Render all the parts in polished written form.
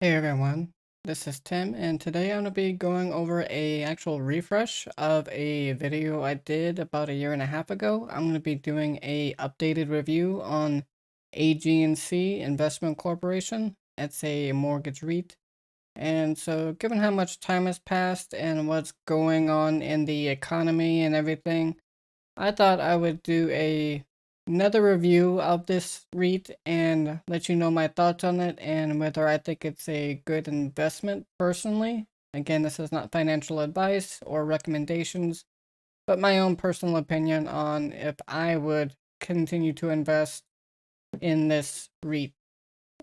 Hey everyone, this is Tim, and today I'm going to be going over a actual refresh of a video I did about a year and a half ago. I'm going to be doing a updated review on AGNC Investment Corporation. It's a mortgage REIT. And so given how much time has passed and what's going on in the economy and everything, I thought I would do another review of this REIT and let you know my thoughts on it and whether I think it's a good investment personally. Again, this is not financial advice or recommendations, but my own personal opinion on if I would continue to invest in this REIT.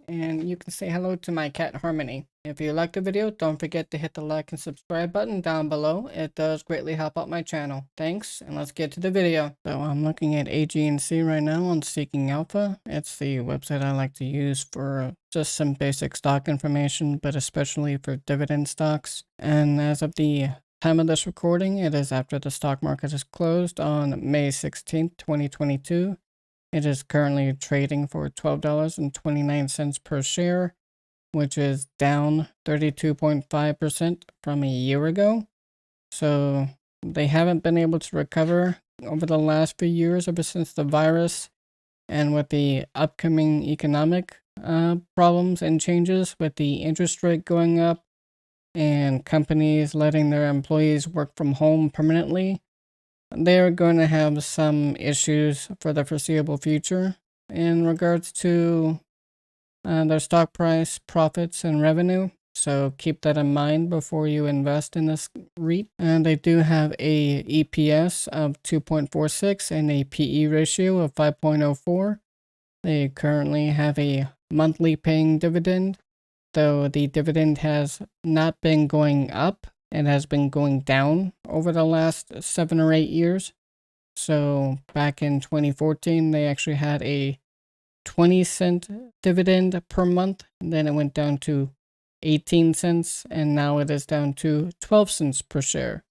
And you can say hello to my cat Harmony. If you liked the video, don't forget to hit the like and subscribe button down below. It does greatly help out my channel. Thanks, and let's get to the video. So I'm looking at AGNC right now on Seeking Alpha. It's the website I like to use for just some basic stock information, but especially for dividend stocks. And as of the time of this recording, it is after the stock market is closed on May 16th, 2022. It is currently trading for $12.29 per share, which is down 32.5% from a year ago. So they haven't been able to recover over the last few years, ever since the virus and with the upcoming economic problems and changes with the interest rate going up and companies letting their employees work from home permanently. They're going to have some issues for the foreseeable future in regards to their stock price, profits, and revenue. So keep that in mind before you invest in this REIT. And they do have a EPS of 2.46 and a PE ratio of 5.04. They currently have a monthly paying dividend, though the dividend has not been going up. It has been going down over the last 7 or 8 years. So back in 2014, they actually had a 20-cent dividend per month. Then it went down to 18 cents, and now it is down to 12 cents per share,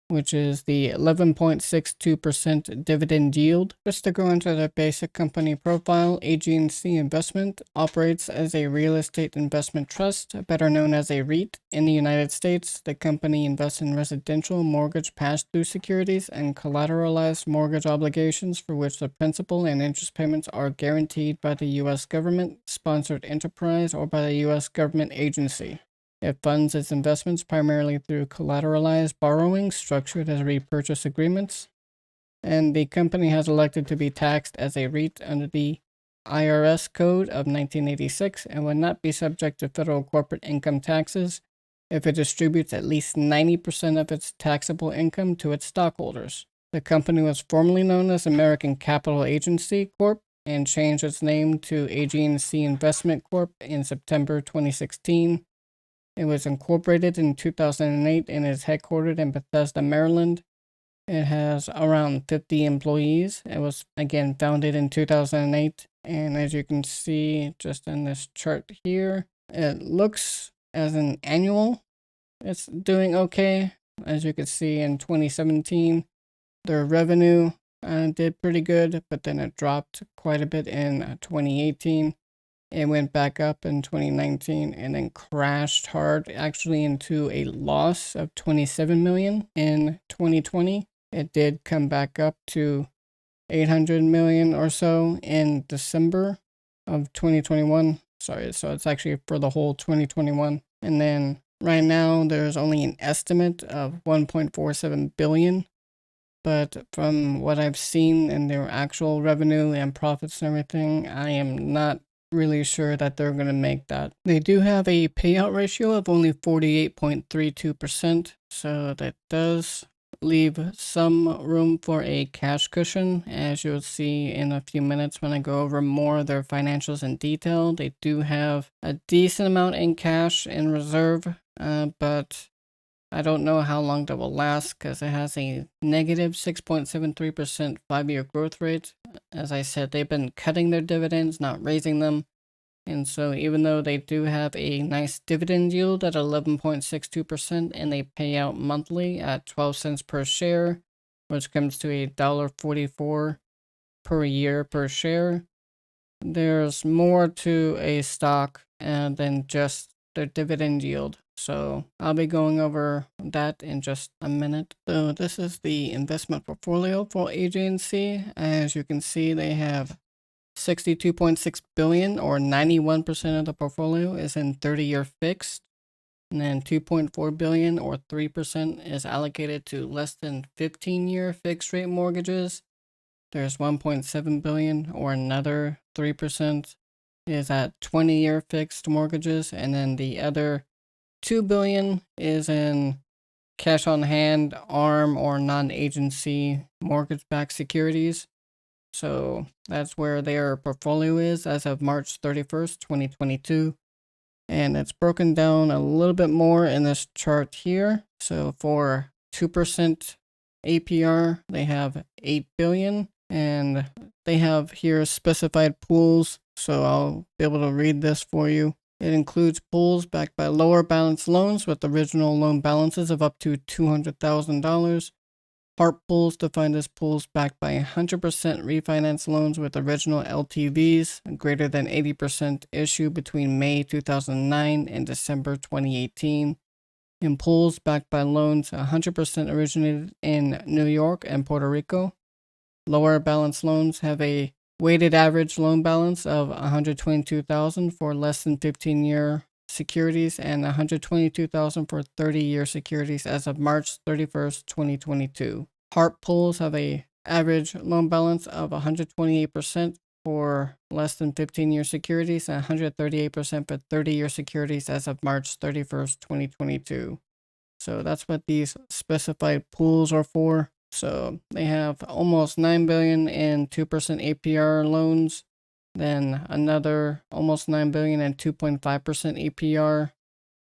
which is the 11.62% dividend yield. Just to go into the basic company profile, AGNC Investment operates as a real estate investment trust, better known as a REIT. In the United States, the company invests in residential mortgage pass-through securities and collateralized mortgage obligations for which the principal and interest payments are guaranteed by the U.S. government-sponsored enterprise or by the U.S. government agency. It funds its investments primarily through collateralized borrowing structured as repurchase agreements, and the company has elected to be taxed as a REIT under the IRS Code of 1986 and would not be subject to federal corporate income taxes if it distributes at least 90% of its taxable income to its stockholders. The company was formerly known as American Capital Agency Corp. And changed its name to AGNC Investment Corp. In September 2016. It was incorporated in 2008 and is headquartered in Bethesda, Maryland. It has around 50 employees. It was, again, founded in 2008. And as you can see just in this chart here, it looks as an annual, it's doing okay. As you can see in 2017, their revenue did pretty good, but then it dropped quite a bit in 2018. It went back up in 2019 and then crashed hard, actually into a loss of 27 million in 2020. It did come back up to 800 million or so in December of 2021. Sorry, so it's actually for the whole 2021. And then right now there's only an estimate of 1.47 billion. But from what I've seen in their actual revenue and profits and everything, I am not really sure that they're going to make that. They do have a payout ratio of only 48.32%, so that does leave some room for a cash cushion, as you'll see in a few minutes when I go over more of their financials in detail. They do have a decent amount in cash in reserve, but I don't know how long that will last because it has a negative 6.73% 5-year growth rate. As I said, they've been cutting their dividends, not raising them. And so even though they do have a nice dividend yield at 11.62% and they pay out monthly at 12 cents per share, which comes to $1.44 per year per share, there's more to a stock than just their dividend yield. So I'll be going over that in just a minute. So this is the investment portfolio for AGNC. As you can see, they have 62.6 billion, or 91% of the portfolio is in 30-year fixed. And then 2.4 billion, or 3%, is allocated to less than 15-year fixed rate mortgages. There's 1.7 billion, or another 3%, is at 20-year fixed mortgages, and then the other 2 billion is in cash on hand, ARM, or non-agency mortgage-backed securities. So that's where their portfolio is as of March 31st, 2022. And it's broken down a little bit more in this chart here. So for 2% APR, they have 8 billion, and they have here specified pools. So I'll be able to read this for you. It includes pools backed by lower balance loans with original loan balances of up to $200,000. HARP pools defined as pools backed by 100% refinance loans with original LTVs greater than 80% issued between May 2009 and December 2018. And pools backed by loans 100% originated in New York and Puerto Rico. Lower balance loans have a weighted average loan balance of $122,000 for less than 15-year securities and $122,000 for 30-year securities as of March 31st, 2022. HARP pools have a average loan balance of 128% for less than 15-year securities and 138% for 30-year securities as of March 31st, 2022. So that's what these specified pools are for. So they have almost 9 billion in 2% APR loans, then another almost 9 billion in 2.5% APR,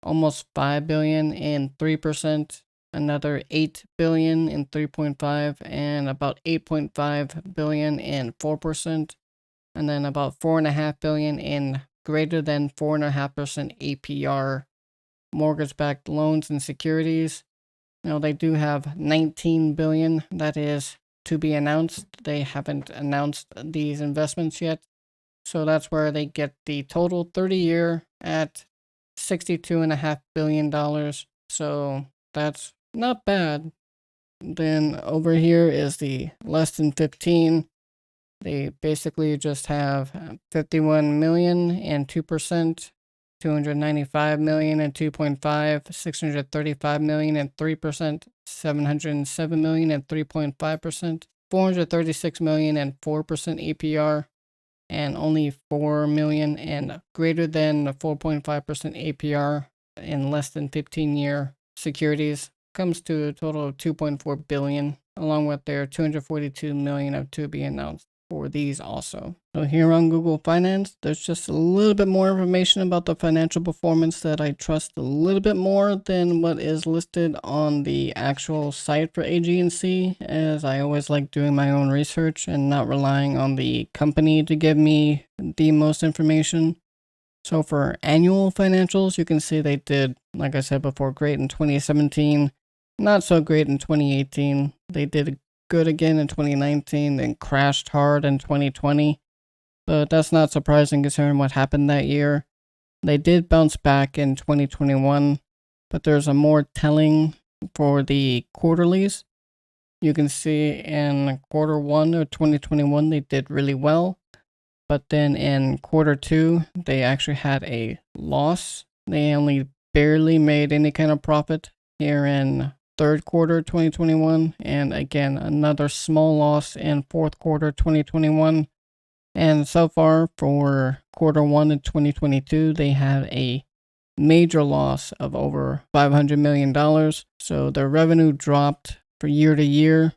almost 5 billion in 3%, another 8 billion in 3.5, and about 8.5 billion in 4%, and then about 4.5 billion in greater than 4.5% APR mortgage-backed loans and securities. Now they do have 19 billion that is to be announced. They haven't announced these investments yet. So that's where they get the total 30-year at $62.5 billion. So that's not bad. Then over here is the less than 15. They basically just have 51 million and 2%, 295 million and 2.5, 635 million and 3%, 707 million and 3.5%, 436 million and 4% APR, and only 4 million and greater than 4.5% APR in less than 15-year securities. Comes to a total of 2.4 billion, along with their 242 million of to be announced for these also. So here on Google Finance, there's just a little bit more information about the financial performance that I trust a little bit more than what is listed on the actual site for AGNC, as I always like doing my own research and not relying on the company to give me the most information. So for annual financials, you can see they did, like I said before, great in 2017, not so great in 2018. They did good again in 2019, then crashed hard in 2020. But that's not surprising considering what happened that year. They did bounce back in 2021, but there's a more telling for the quarterlies. You can see in quarter one of 2021, they did really well. But then in quarter two, they actually had a loss. They only barely made any kind of profit here in third quarter 2021, and again another small loss in fourth quarter 2021. And so far for quarter one of 2022, they have a major loss of over $500 million. So their revenue dropped for year to year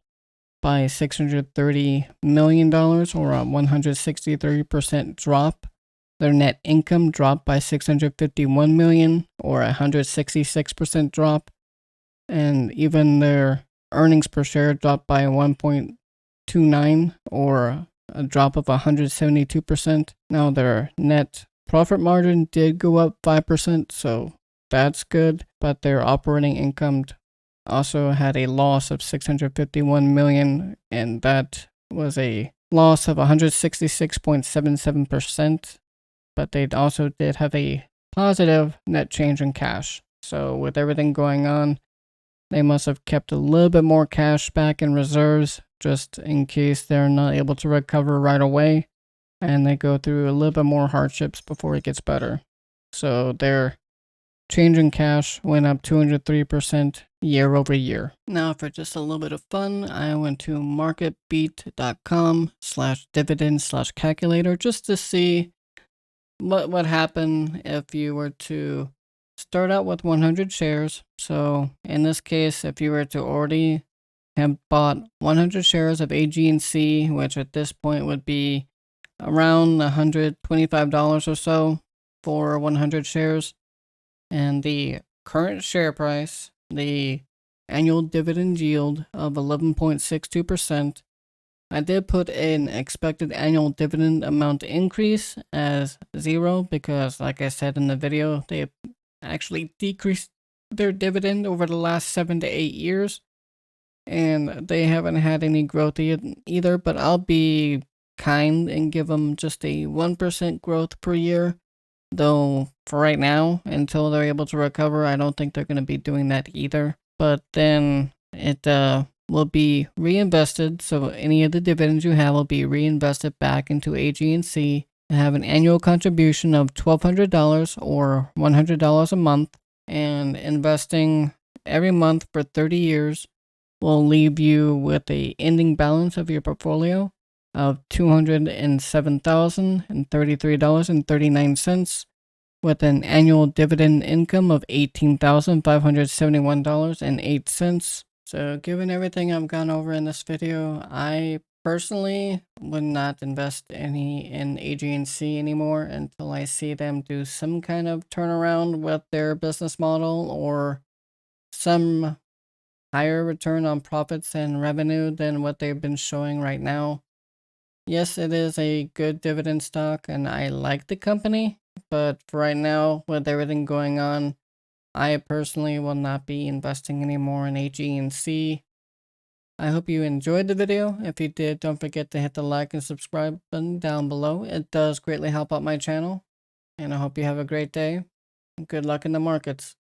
by $630 million, or a 163% drop. Their net income dropped by $651 million, or a 166% drop. And even their earnings per share dropped by 1.29, or a drop of 172%. Now their net profit margin did go up 5%, so that's good. But their operating income also had a loss of 651 million, and that was a loss of 166.77%. But they also did have a positive net change in cash. So with everything going on, they must have kept a little bit more cash back in reserves just in case they're not able to recover right away and they go through a little bit more hardships before it gets better. So their change in cash went up 203% year over year. Now for just a little bit of fun, I went to marketbeat.com/dividend/calculator just to see what would happen if you were to start out with 100 shares. So in this case, if you were to already have bought 100 shares of AGNC, which at this point would be around $125 or so for 100 shares, and the current share price, the annual dividend yield of 11.62%, I did put an expected annual dividend amount increase as 0 because, like I said in the video, they actually decreased their dividend over the last 7 to 8 years, and they haven't had any growth either, but I'll be kind and give them just a 1% growth per year, though for right now, until they're able to recover, I don't think they're going to be doing that either. But then it will be reinvested, so any of the dividends you have will be reinvested back into AGNC and have an annual contribution of $1,200 or $100 a month, and investing every month for 30 years will leave you with a ending balance of your portfolio of $207,033.39 with an annual dividend income of $18,571.08. So given everything I've gone over in this video, I personally would not invest any in AGNC anymore until I see them do some kind of turnaround with their business model or some higher return on profits and revenue than what they've been showing right now. Yes, it is a good dividend stock and I like the company, but for right now, with everything going on, I personally will not be investing anymore in AGNC. I hope you enjoyed the video. If you did, don't forget to hit the like and subscribe button down below. It does greatly help out my channel. And I hope you have a great day. Good luck in the markets.